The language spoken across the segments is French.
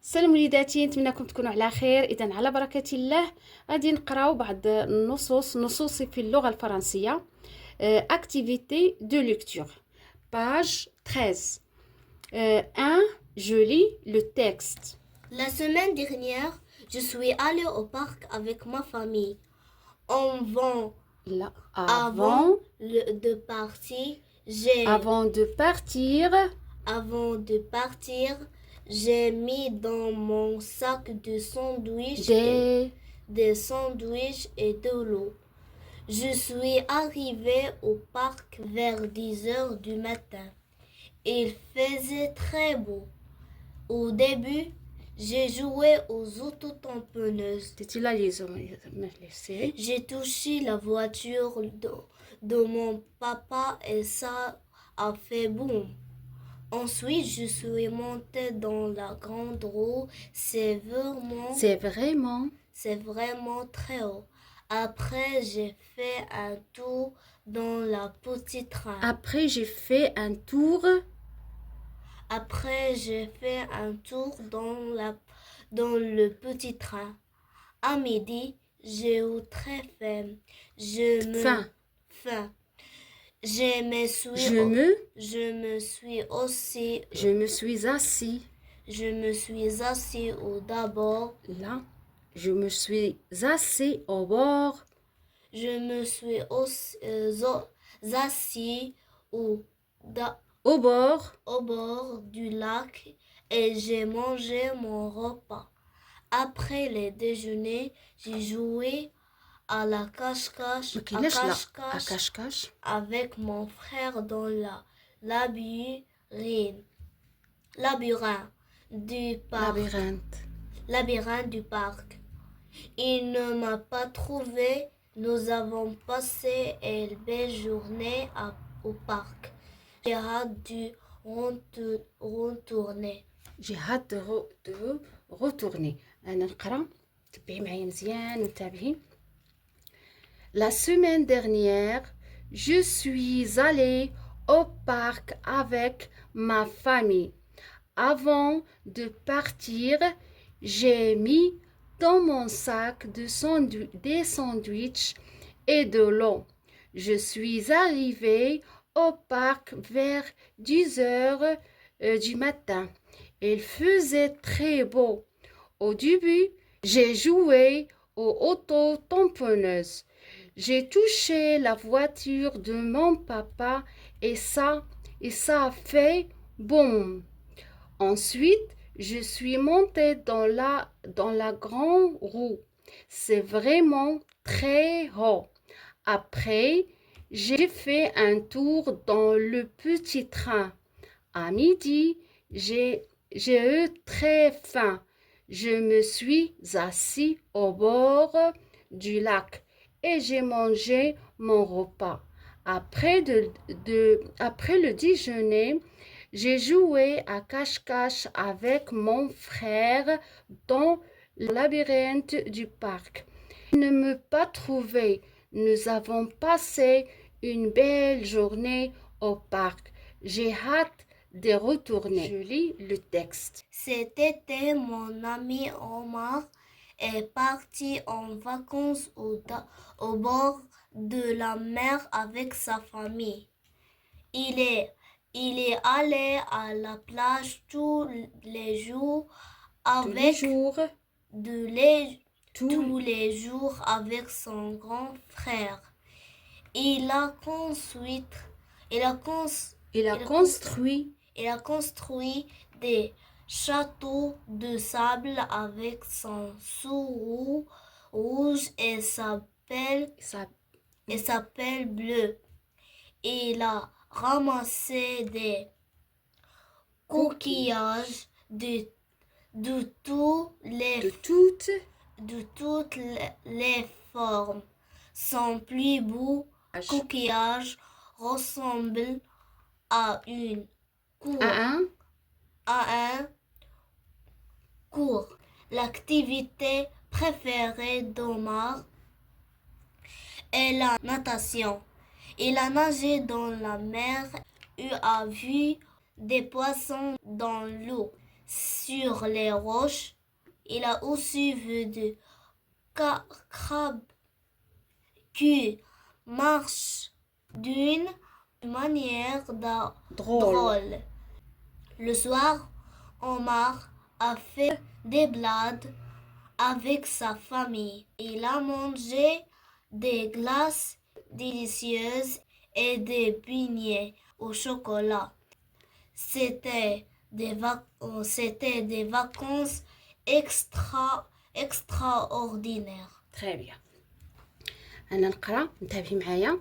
السلام وليداتي، نتمنىكم تكونوا على خير. اذا على بركه الله غادي نقراو بعض النصوص في اللغه الفرنسيه. activité de lecture, page 13. 1. Je lis le texte. La semaine dernière, je suis allée au parc avec ma famille. Avant de partir, j'ai mis dans mon sac de sandwich des sandwichs et de l'eau. Je suis arrivée au parc vers 10 heures du matin. Il faisait très beau. Au début, j'ai joué aux autotamponneuses. J'ai touché la voiture de mon papa et ça a fait boum. Ensuite, je suis montée dans la grande roue. C'est vraiment très haut. Après, j'ai fait un tour dans le petit train. Après, j'ai fait un tour dans le petit train. À midi, j'ai eu très faim. Je me suis assis au d'abord. Là, je me suis assis au bord. Je me suis assis au bord du lac et j'ai mangé mon repas. Après le déjeuner, j'ai joué à la cache-cache avec mon frère dans le labyrinthe du parc. Il ne m'a pas trouvé. Nous avons passé une belle journée au parc. J'ai hâte de retourner. أنا نقرأ، تبعي معايا مزيان وتابعي. La semaine dernière, je suis allée au parc avec ma famille. Avant de partir, j'ai mis dans mon sac des sandwichs et de l'eau. Je suis arrivée au parc vers 10 heures du matin. Il faisait très beau. Au début, j'ai joué aux autotamponneuses. J'ai touché la voiture de mon papa et ça a fait boum. Ensuite, je suis montée dans la grande roue. C'est vraiment très haut. Après, j'ai fait un tour dans le petit train. À midi, j'ai eu très faim. Je me suis assis au bord du lac et j'ai mangé mon repas. Après le déjeuner, j'ai joué à cache-cache avec mon frère dans le labyrinthe du parc. Il ne m'a pas trouvé. Nous avons passé une belle journée au parc. J'ai hâte de retourner. Je lis le texte. Cet été, mon ami Omar est parti en vacances au bord de la mer avec sa famille. Il est allé à la plage tous les jours avec son grand frère. Il a construit des châteaux de sable avec son sourd rouge et sa pelle bleue. Il a ramassé des coquillages de toutes les formes. Son plus beau coquillage ressemble à un cours. L'activité préférée d'Omar est la natation. Il a nagé dans la mer et a vu des poissons dans l'eau. sur les roches. Il a aussi vu des crabes qui marchent d'une manière drôle. Le soir, Omar a fait des blagues avec sa famille. Il a mangé des glaces délicieuses et des beignets au chocolat. C'était des vacances extraordinaires. Très bien. أنا نقرأ انتبهي معايا.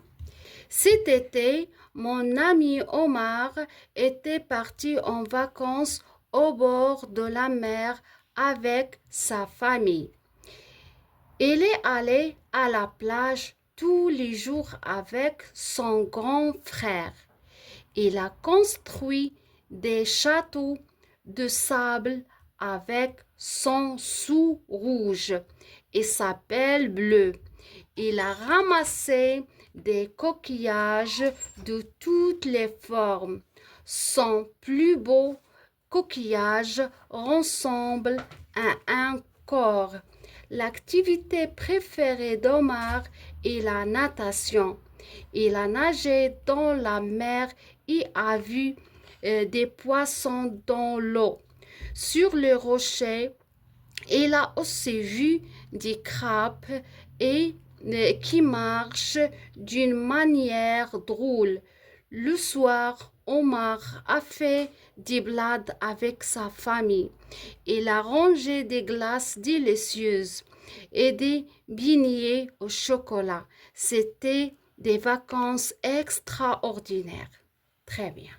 Cet été, mon ami Omar était parti en vacances au bord de la mer avec sa famille. Il est allé à la plage tous les jours avec son grand frère. Il a construit des châteaux de sable avec son sou rouge et sa pelle bleue. Il a ramassé des coquillages de toutes les formes. Son plus beau coquillage ressemble à un corps. L'activité préférée d'Omar est la natation. Il a nagé dans la mer et a vu des poissons dans l'eau. Sur les rochers, il a aussi vu des crabes qui marchent d'une manière drôle. Le soir, Omar a fait des blagues avec sa famille. Il a rangé des glaces délicieuses et des beignets au chocolat. C'était des vacances extraordinaires. Très bien.